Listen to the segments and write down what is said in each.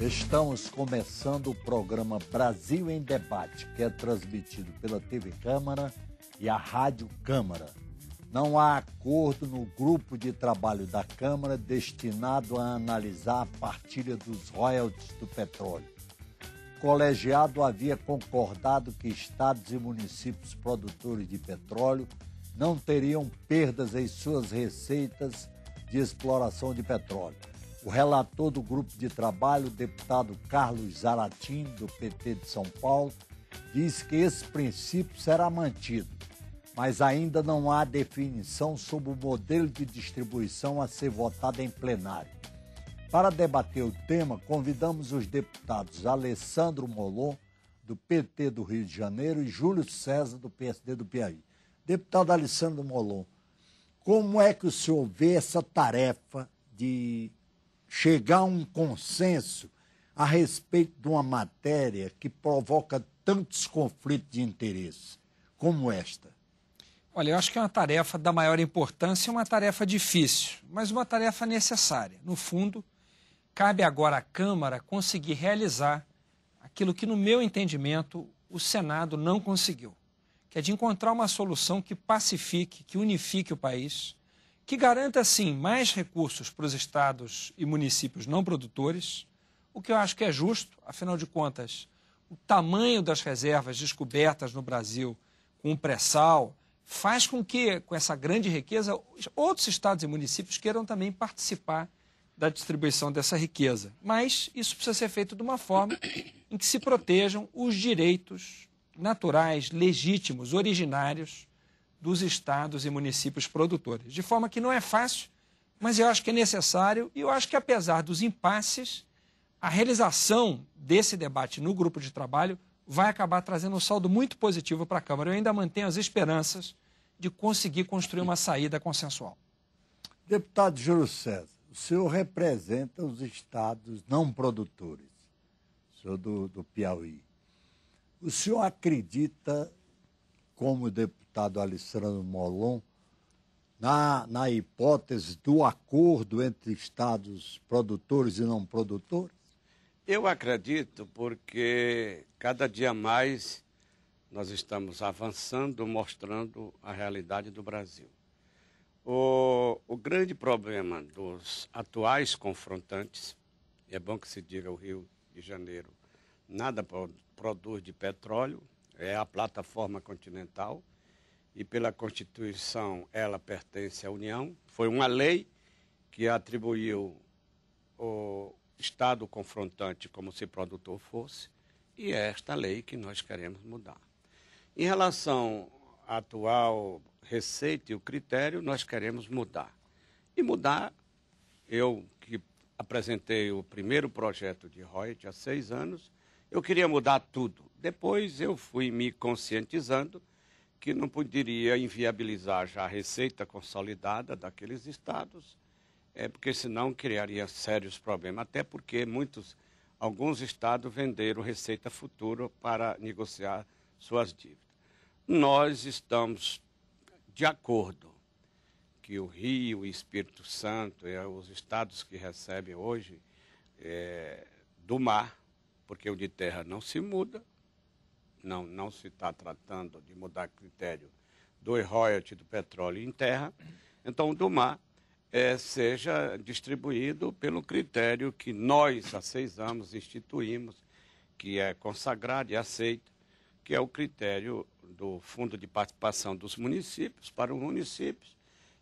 Estamos começando o programa Brasil em Debate, que é transmitido pela TV Câmara e a Rádio Câmara. Não há acordo no grupo de trabalho da Câmara destinado a analisar a partilha dos royalties do petróleo. O colegiado havia concordado que estados e municípios produtores de petróleo não teriam perdas em suas receitas de exploração de petróleo. O relator do grupo de trabalho, o deputado Carlos Zaratim, do PT de São Paulo, disse que esse princípio será mantido, mas ainda não há definição sobre o modelo de distribuição a ser votado em plenário. Para debater o tema, convidamos os deputados Alessandro Molon, do PT do Rio de Janeiro, e Júlio César, do PSD do Piauí. Deputado Alessandro Molon, como é que o senhor vê essa tarefa de chegar a um consenso a respeito de uma matéria que provoca tantos conflitos de interesse como esta? Olha, eu acho que é uma tarefa da maior importância, uma tarefa difícil, mas uma tarefa necessária. No fundo, cabe agora à Câmara conseguir realizar aquilo que, no meu entendimento, o Senado não conseguiu, que é de encontrar uma solução que pacifique, que unifique o país, que garanta, sim, mais recursos para os estados e municípios não produtores, o que eu acho que é justo, afinal de contas, o tamanho das reservas descobertas no Brasil com o pré-sal faz com que, com essa grande riqueza, outros estados e municípios queiram também participar da distribuição dessa riqueza. Mas isso precisa ser feito de uma forma em que se protejam os direitos naturais, legítimos, originários dos estados e municípios produtores. De forma que não é fácil, mas eu acho que é necessário e eu acho que, apesar dos impasses, a realização desse debate no grupo de trabalho vai acabar trazendo um saldo muito positivo para a Câmara. Eu ainda mantenho as esperanças de conseguir construir uma saída consensual. Deputado Júlio César, o senhor representa os estados não produtores, o senhor do Piauí. O senhor acredita, como deputado Alessandro Molon, na hipótese do acordo entre estados produtores e não produtores? Eu acredito porque cada dia mais nós estamos avançando, mostrando a realidade do Brasil. O grande problema dos atuais confrontantes, e é bom que se diga o Rio de Janeiro, nada produz de petróleo, é a plataforma continental, e pela Constituição ela pertence à União. Foi uma lei que atribuiu o Estado confrontante como se produtor fosse, e é esta lei que nós queremos mudar. Em relação à atual receita e o critério, nós queremos mudar. E mudar, eu que apresentei o primeiro projeto de royalties há 6 anos, eu queria mudar tudo. Depois eu fui me conscientizando que não poderia inviabilizar já a receita consolidada daqueles estados, porque senão criaria sérios problemas, até porque alguns estados venderam receita futura para negociar suas dívidas. Nós estamos de acordo que o Rio e Espírito Santo, os estados que recebem hoje do mar, porque o de terra não se muda, não se está tratando de mudar critério do royalties do petróleo em terra, então o do mar seja distribuído pelo critério que nós, há 6 anos, instituímos, que é consagrado e aceito, que é o critério do Fundo de Participação dos Municípios para os municípios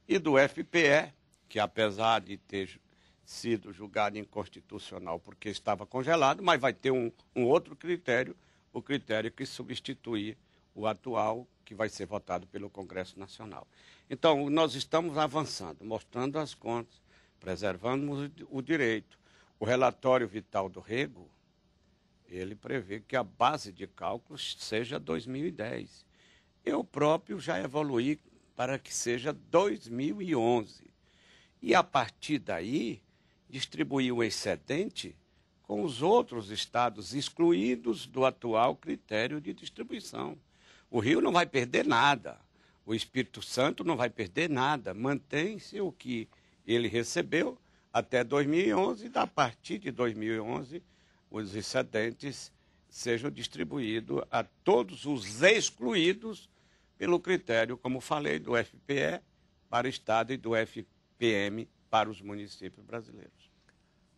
e do FPE, que apesar de ter sido julgado inconstitucional porque estava congelado, mas vai ter um outro critério, o critério que substitui o atual, que vai ser votado pelo Congresso Nacional. Então, nós estamos avançando, mostrando as contas, preservando o direito. O relatório vital do Rego, ele prevê que a base de cálculos seja 2010. Eu próprio já evoluí para que seja 2011. E, a partir daí, distribuir o excedente com os outros estados excluídos do atual critério de distribuição. O Rio não vai perder nada, o Espírito Santo não vai perder nada, mantém-se o que ele recebeu até 2011, e a partir de 2011 os excedentes sejam distribuídos a todos os excluídos pelo critério, como falei, do FPE para o Estado e do FPM para os municípios brasileiros.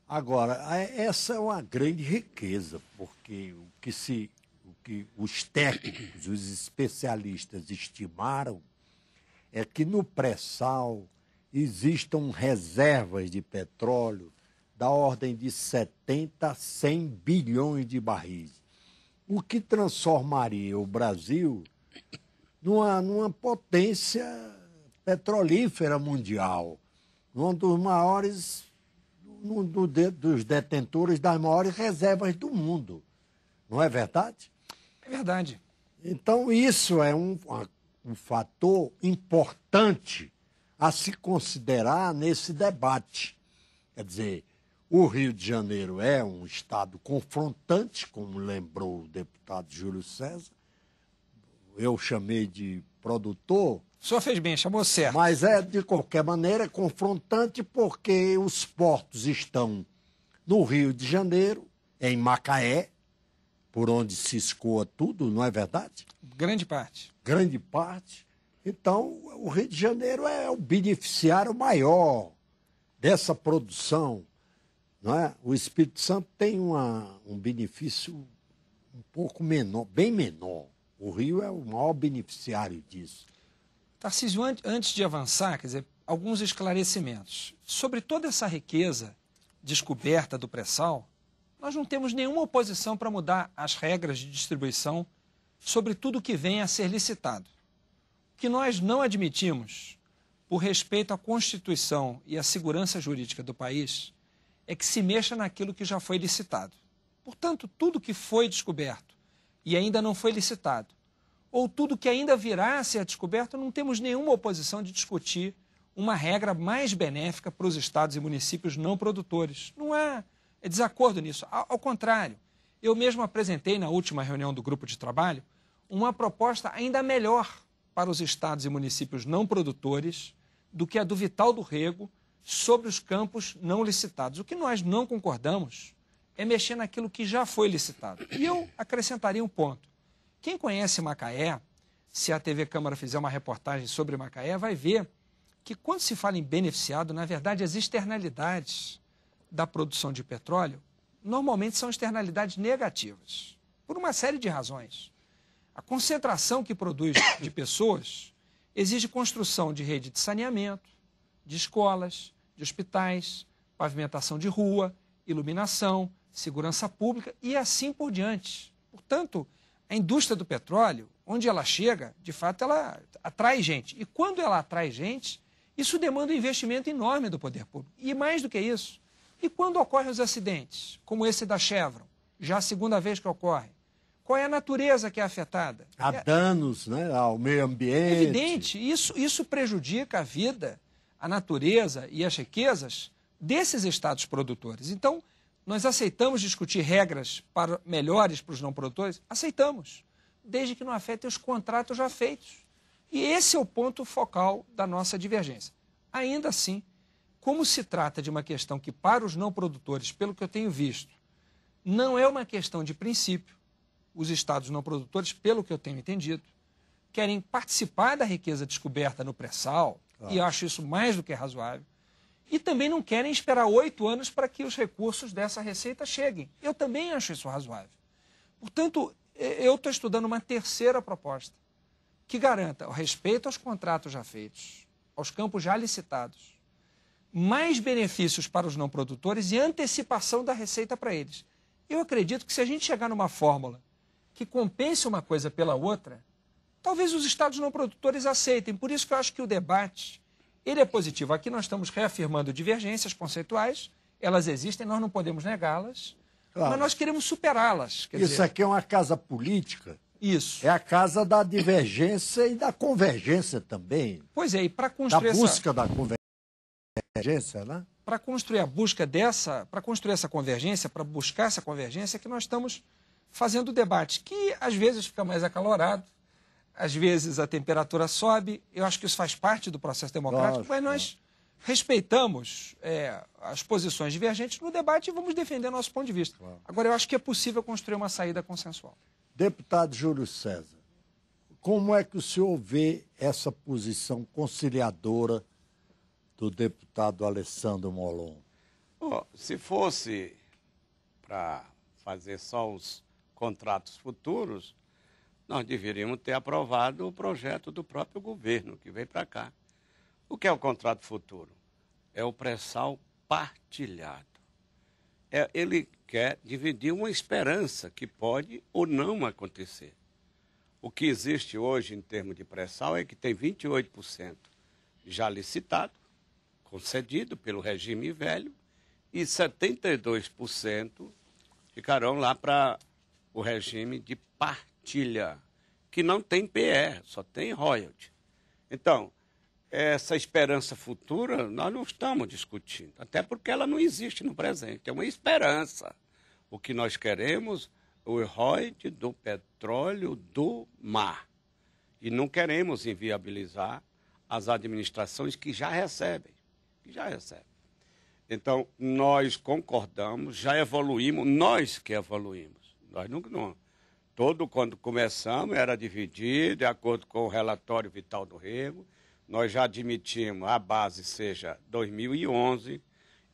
Agora, essa é uma grande riqueza, porque o que os técnicos, os especialistas estimaram é que no pré-sal existam reservas de petróleo da ordem de 70 a 100 bilhões de barris, o que transformaria o Brasil numa potência petrolífera mundial, um dos maiores, dos detentores das maiores reservas do mundo. Não é verdade? É verdade. Então, isso é um fator importante a se considerar nesse debate. Quer dizer, o Rio de Janeiro é um estado confrontante, como lembrou o deputado Júlio César. Eu chamei de produtor. O senhor fez bem, chamou certo. Mas de qualquer maneira, confrontante porque os portos estão no Rio de Janeiro, em Macaé, por onde se escoa tudo, não é verdade? Grande parte. Grande parte. Então, o Rio de Janeiro é o beneficiário maior dessa produção, não é? O Espírito Santo tem um benefício um pouco menor, bem menor. O Rio é o maior beneficiário disso. Tarcísio, antes de avançar, quer dizer, alguns esclarecimentos. Sobre toda essa riqueza descoberta do pré-sal, nós não temos nenhuma oposição para mudar as regras de distribuição sobre tudo que vem a ser licitado. O que nós não admitimos, por respeito à Constituição e à segurança jurídica do país, é que se mexa naquilo que já foi licitado. Portanto, tudo que foi descoberto e ainda não foi licitado, ou tudo que ainda virá a ser descoberto, não temos nenhuma oposição de discutir uma regra mais benéfica para os estados e municípios não produtores. Não há desacordo nisso. Ao contrário, eu mesmo apresentei na última reunião do grupo de trabalho uma proposta ainda melhor para os estados e municípios não produtores do que a do Vital do Rego sobre os campos não licitados. O que nós não concordamos é mexer naquilo que já foi licitado. E eu acrescentaria um ponto. Quem conhece Macaé, se a TV Câmara fizer uma reportagem sobre Macaé, vai ver que quando se fala em beneficiado, na verdade, as externalidades da produção de petróleo normalmente são externalidades negativas, por uma série de razões. A concentração que produz de pessoas exige construção de rede de saneamento, de escolas, de hospitais, pavimentação de rua, iluminação, segurança pública e assim por diante. Portanto, a indústria do petróleo, onde ela chega, de fato, ela atrai gente. E quando ela atrai gente, isso demanda um investimento enorme do poder público. E mais do que isso, e quando ocorrem os acidentes, como esse da Chevron, já a segunda vez que ocorre, qual é a natureza que é afetada? Há danos, né, ao meio ambiente. É evidente, isso prejudica a vida, a natureza e as riquezas desses estados produtores. Então, nós aceitamos discutir regras melhores para os não produtores? Aceitamos, desde que não afetem os contratos já feitos. E esse é o ponto focal da nossa divergência. Ainda assim, como se trata de uma questão que, para os não produtores, pelo que eu tenho visto, não é uma questão de princípio, os estados não produtores, pelo que eu tenho entendido, querem participar da riqueza descoberta no pré-sal, e eu acho isso mais do que razoável, e também não querem esperar 8 anos para que os recursos dessa receita cheguem. Eu também acho isso razoável. Portanto, eu estou estudando uma terceira proposta que garanta o respeito aos contratos já feitos, aos campos já licitados, mais benefícios para os não produtores e antecipação da receita para eles. Eu acredito que se a gente chegar numa fórmula que compense uma coisa pela outra, talvez os estados não produtores aceitem. Por isso que eu acho que o debate ele é positivo. Aqui nós estamos reafirmando divergências conceituais, elas existem, nós não podemos negá-las, mas nós queremos superá-las. Isso aqui é uma casa política. Isso. É a casa da divergência e da convergência também. Pois é, e para construir da busca da convergência, né? Para construir a busca dessa, para construir essa convergência, para buscar essa convergência, que nós estamos fazendo o debate, que às vezes fica mais acalorado, às vezes a temperatura sobe, eu acho que isso faz parte do processo democrático, mas nós respeitamos as posições divergentes no debate e vamos defender nosso ponto de vista. Claro. Agora, eu acho que é possível construir uma saída consensual. Deputado Júlio César, como é que o senhor vê essa posição conciliadora do deputado Alessandro Molon? Se fosse para fazer só os contratos futuros, nós deveríamos ter aprovado o projeto do próprio governo que veio para cá. O que é o contrato futuro? É o pré-sal partilhado. Ele quer dividir uma esperança que pode ou não acontecer. O que existe hoje em termos de pré-sal é que tem 28% já licitado, concedido pelo regime velho, e 72% ficarão lá para o regime de partilha, que não tem PE, só tem royalty. Então, essa esperança futura nós não estamos discutindo, até porque ela não existe no presente, é uma esperança. O que nós queremos, o royalty do petróleo do mar. E não queremos inviabilizar as administrações que já recebem. Então, nós concordamos, já evoluímos, nós que evoluímos. Nós não. Quando começamos, era dividido, de acordo com o relatório Vital do Rego. Nós já admitimos a base seja 2011.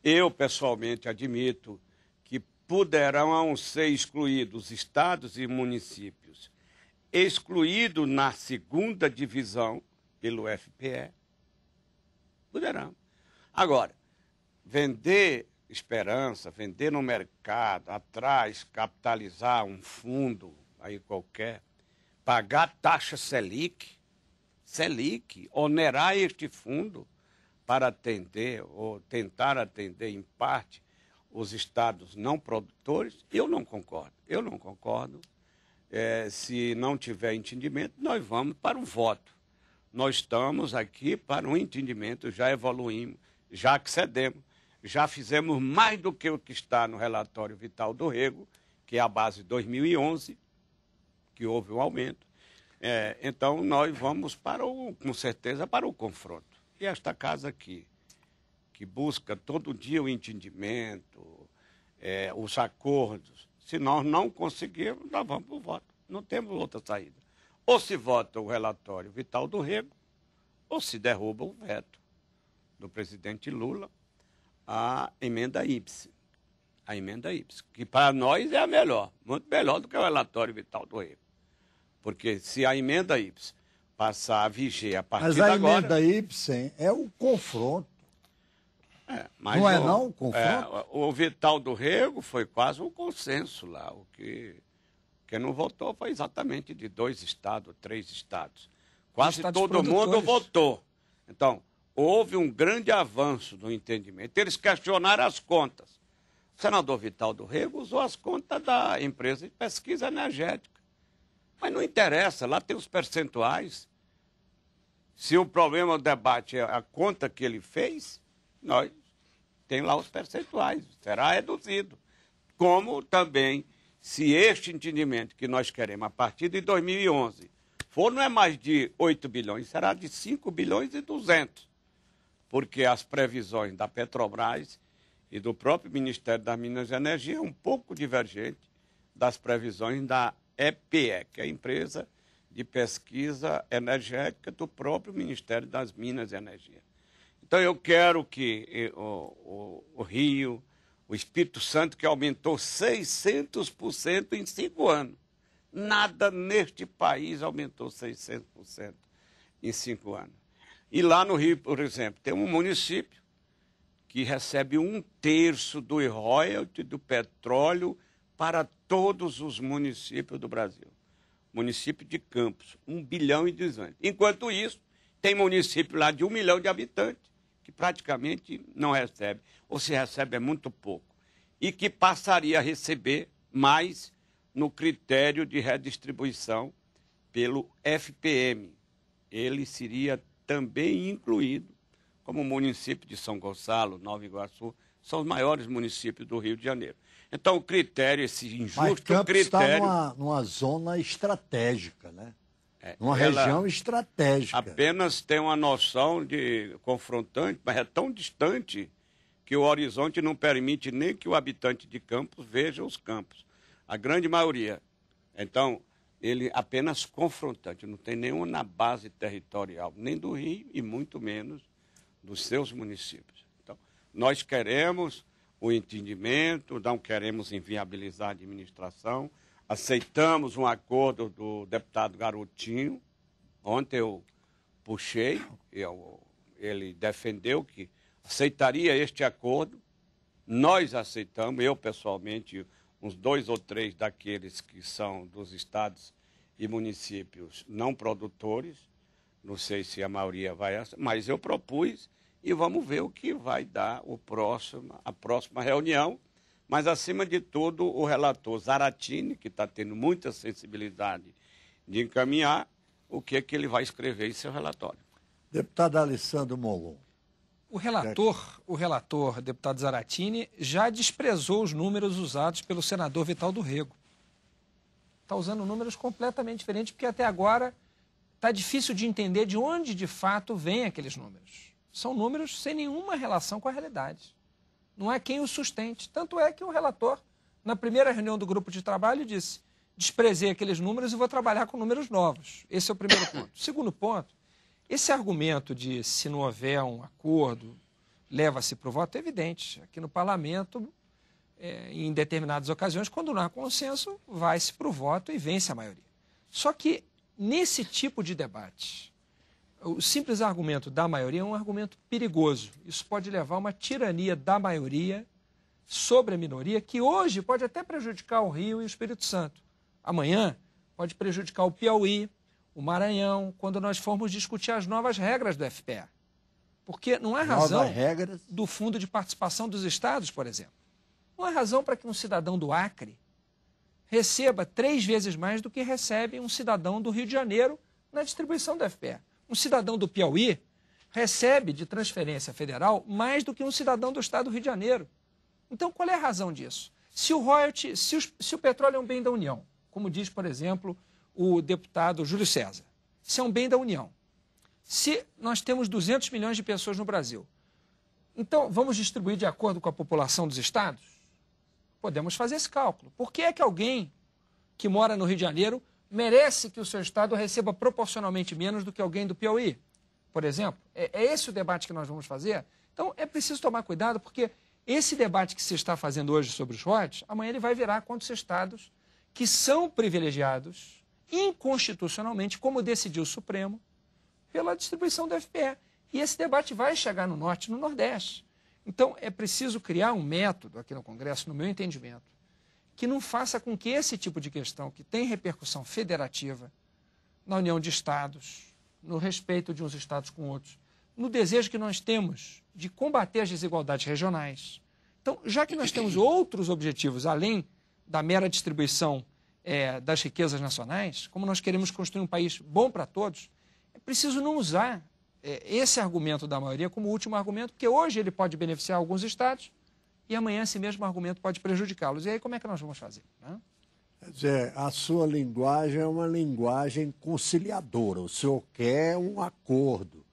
Eu, pessoalmente, admito que poderão ser excluídos estados e municípios, excluídos na segunda divisão pelo FPE. Poderão. Agora, vender esperança, vender no mercado, atrás, capitalizar um fundo aí qualquer, pagar taxa Selic, onerar este fundo para atender ou tentar atender em parte os estados não produtores, eu não concordo. Se não tiver entendimento, nós vamos para o voto. Nós estamos aqui para um entendimento, já evoluímos, já accedemos, já fizemos mais do que o que está no relatório Vital do Rego, que é a base 2011, que houve um aumento. Então, nós vamos, com certeza, para o confronto. E esta casa aqui, que busca todo dia o entendimento, os acordos, se nós não conseguirmos, nós vamos para o voto. Não temos outra saída. Ou se vota o relatório Vital do Rego, ou se derruba o veto do presidente Lula, a emenda Y. Que para nós é a melhor, muito melhor do que o relatório Vital do Rego. Porque se a emenda Y passar a viger a partir de agora... Mas a emenda Y é o confronto. Mas não o confronto? O Vital do Rego foi quase um consenso lá. Quem não votou foi exatamente de 2 estados, 3 estados. Quase todo mundo votou. Então, houve um grande avanço no entendimento. Eles questionaram as contas. O senador Vital do Rego usou as contas da empresa de pesquisa energética. Mas não interessa, lá tem os percentuais. Se o problema do debate é a conta que ele fez, nós tem lá os percentuais, será reduzido. Como também, se este entendimento que nós queremos a partir de 2011 não é mais de 8 bilhões, será de 5 bilhões e 200. Porque as previsões da Petrobras e do próprio Ministério das Minas e Energia é um pouco divergente das previsões da EPE, que é a empresa de pesquisa energética do próprio Ministério das Minas e Energia. Então, eu quero que o Rio, o Espírito Santo, que aumentou 600% em 5 anos. Nada neste país aumentou 600% em 5 anos. E lá no Rio, por exemplo, tem um município que recebe 1/3 do royalty do petróleo para todos os municípios do Brasil. Município de Campos, 1 bilhão e 200. Enquanto isso, tem município lá de 1 milhão de habitantes que praticamente não recebe, ou se recebe é muito pouco, e que passaria a receber mais no critério de redistribuição pelo FPM. Ele seria também incluído como o município de São Gonçalo, Nova Iguaçu, são os maiores municípios do Rio de Janeiro. Então, o critério, esse injusto Mas Campos critério... está numa zona estratégica, né? Uma região estratégica. Apenas tem uma noção de confrontante, mas é tão distante que o horizonte não permite nem que o habitante de Campos veja os campos. A grande maioria. Então, ele apenas confrontante, não tem nenhuma na base territorial, nem do Rio e muito menos dos seus municípios. Então, nós queremos o entendimento, não queremos inviabilizar a administração, aceitamos um acordo do deputado Garotinho. Ontem eu puxei, ele defendeu que aceitaria este acordo. Nós aceitamos, eu pessoalmente, uns 2 ou 3 daqueles que são dos estados e municípios não produtores. Não sei se a maioria vai, mas eu propus e vamos ver o que vai dar a próxima reunião. Mas, acima de tudo, o relator Zaratini, que está tendo muita sensibilidade de encaminhar o que ele vai escrever em seu relatório. Deputado Alessandro Molon. O relator, deputado Zaratini, já desprezou os números usados pelo senador Vital do Rego. Está usando números completamente diferentes, porque até agora está difícil de entender de onde, de fato, vêm aqueles números. São números sem nenhuma relação com a realidade. Não é quem o sustente. Tanto é que o relator, na primeira reunião do grupo de trabalho, disse: desprezei aqueles números e vou trabalhar com números novos. Esse é o primeiro ponto. Segundo ponto, esse argumento de se não houver um acordo, leva-se para o voto, é evidente. Aqui no parlamento, em determinadas ocasiões, quando não há consenso, vai-se para o voto e vence a maioria. Só que, nesse tipo de debate, o simples argumento da maioria é um argumento perigoso. Isso pode levar a uma tirania da maioria sobre a minoria, que hoje pode até prejudicar o Rio e o Espírito Santo. Amanhã pode prejudicar o Piauí, o Maranhão, quando nós formos discutir as novas regras do FPA. Porque não há razão do Fundo de Participação dos Estados, por exemplo. Não há razão para que um cidadão do Acre receba 3 vezes mais do que recebe um cidadão do Rio de Janeiro na distribuição do FPA. Um cidadão do Piauí recebe de transferência federal mais do que um cidadão do estado do Rio de Janeiro. Então, qual é a razão disso? Se o royalty, se o petróleo é um bem da União, como diz, por exemplo, o deputado Júlio César, se é um bem da União, se nós temos 200 milhões de pessoas no Brasil, então vamos distribuir de acordo com a população dos estados? Podemos fazer esse cálculo. Por que é que alguém que mora no Rio de Janeiro merece que o seu estado receba proporcionalmente menos do que alguém do Piauí, por exemplo? É esse o debate que nós vamos fazer? Então, é preciso tomar cuidado, porque esse debate que se está fazendo hoje sobre os royalties, amanhã ele vai virar contra os estados que são privilegiados inconstitucionalmente, como decidiu o Supremo, pela distribuição do FPE. E esse debate vai chegar no Norte e no Nordeste. Então, é preciso criar um método aqui no Congresso, no meu entendimento, que não faça com que esse tipo de questão, que tem repercussão federativa, na união de estados, no respeito de uns estados com outros, no desejo que nós temos de combater as desigualdades regionais. Então, já que nós temos outros objetivos, além da mera distribuição das riquezas nacionais, como nós queremos construir um país bom para todos, é preciso não usar esse argumento da maioria como último argumento, porque hoje ele pode beneficiar alguns estados, e amanhã esse mesmo argumento pode prejudicá-los. E aí como é que nós vamos fazer? Né? Quer dizer, a sua linguagem é uma linguagem conciliadora. O senhor quer um acordo,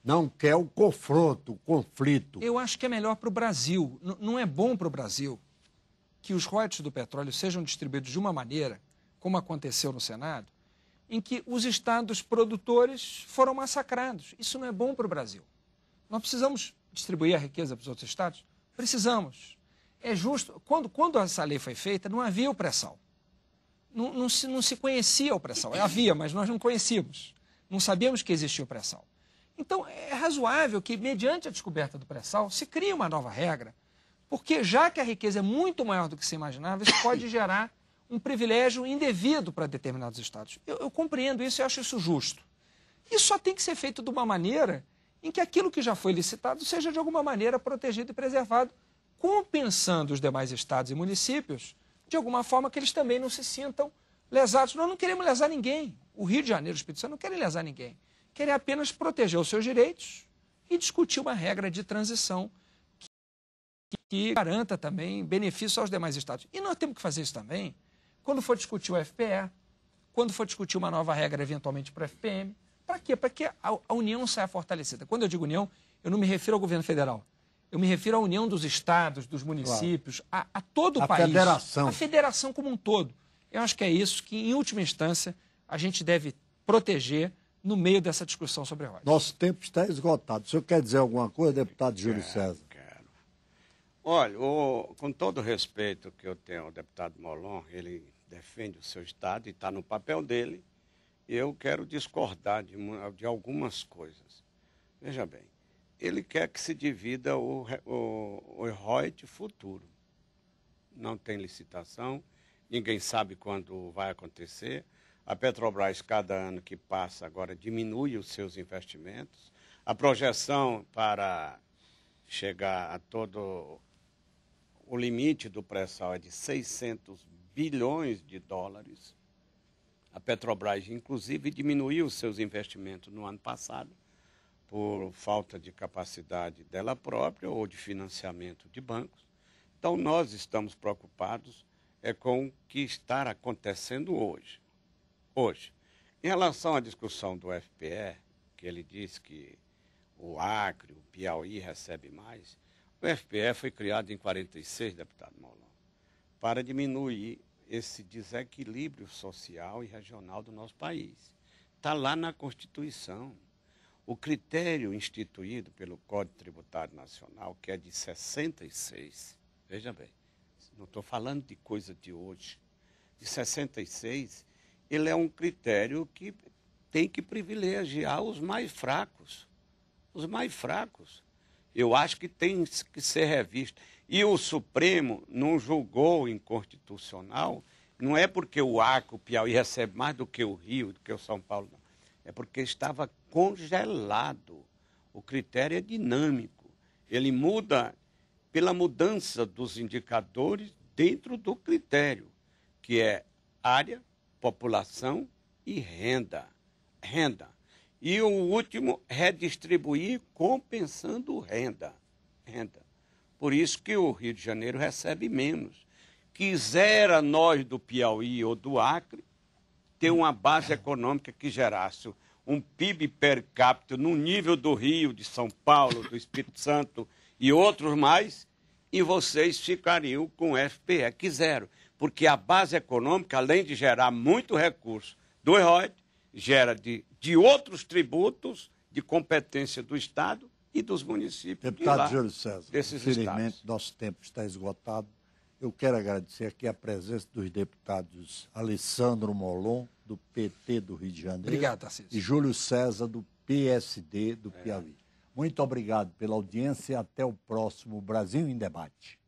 não quer o confronto, o conflito. Eu acho que é melhor para o Brasil. Não é bom para o Brasil que os royalties do petróleo sejam distribuídos de uma maneira, como aconteceu no Senado, em que os estados produtores foram massacrados. Isso não é bom para o Brasil. Nós precisamos distribuir a riqueza para os outros estados? Precisamos. É justo. Quando essa lei foi feita, não havia o pré-sal. Não se conhecia o pré-sal. Havia, mas nós não conhecíamos. Não sabíamos que existia o pré-sal. Então, é razoável que, mediante a descoberta do pré-sal, se crie uma nova regra, porque já que a riqueza é muito maior do que se imaginava, isso pode gerar um privilégio indevido para determinados estados. Eu compreendo isso e acho isso justo. Isso só tem que ser feito de uma maneira em que aquilo que já foi licitado seja de alguma maneira protegido e preservado, compensando os demais estados e municípios de alguma forma que eles também não se sintam lesados. Nós não queremos lesar ninguém. O Rio de Janeiro e o Espírito Santo não querem lesar ninguém. Querem apenas proteger os seus direitos e discutir uma regra de transição que garanta também benefício aos demais estados. E nós temos que fazer isso também quando for discutir o FPE, quando for discutir uma nova regra, eventualmente, para o FPM. Para quê? Para que a União saia fortalecida. Quando eu digo União, eu não me refiro ao governo federal. Eu me refiro à união dos estados, dos municípios, claro, a todo o país. A federação. A federação como um todo. Eu acho que é isso que, em última instância, a gente deve proteger no meio dessa discussão sobre a roda. Nosso tempo está esgotado. O senhor quer dizer alguma coisa, deputado Júlio César? Quero. Olha, com todo o respeito que eu tenho ao deputado Molon, ele defende o seu estado e está no papel dele, eu quero discordar de algumas coisas. Veja bem, ele quer que se divida o royalty futuro. Não tem licitação, ninguém sabe quando vai acontecer. A Petrobras, cada ano que passa, agora diminui os seus investimentos. A projeção para chegar a todo o limite do pré-sal é de 600 bilhões de dólares. A Petrobras, inclusive, diminuiu os seus investimentos no ano passado por falta de capacidade dela própria ou de financiamento de bancos. Então, nós estamos preocupados com o que está acontecendo hoje. Em relação à discussão do FPE, que ele disse que o Acre, o Piauí recebe mais, o FPE foi criado em 46, deputado Molon, para diminuir esse desequilíbrio social e regional do nosso país. Está lá na Constituição. O critério instituído pelo Código Tributário Nacional, que é de 66, veja bem, não estou falando de coisa de hoje, de 66, ele é um critério que tem que privilegiar os mais fracos. Os mais fracos. Eu acho que tem que ser revisto. E o Supremo não julgou inconstitucional, não é porque o Acre, o Piauí recebe mais do que o Rio, do que o São Paulo, não. É porque estava congelado. O critério é dinâmico. Ele muda pela mudança dos indicadores dentro do critério, que é área, população e renda. E o último, redistribuir compensando renda. Por isso que o Rio de Janeiro recebe menos. Quisera nós do Piauí ou do Acre ter uma base econômica que gerasse um PIB per capita no nível do Rio, de São Paulo, do Espírito Santo e outros mais, e vocês ficariam com o FPE. Quiseram, porque a base econômica, além de gerar muito recurso do royalties, gera de outros tributos de competência do Estado e dos municípios. Deputado Júlio César, infelizmente, nosso tempo está esgotado. Eu quero agradecer aqui a presença dos deputados Alessandro Molon, do PT do Rio de Janeiro. Obrigado, Tarcísio. E Júlio César, do PSD do Piauí. Muito obrigado pela audiência e até o próximo Brasil em Debate.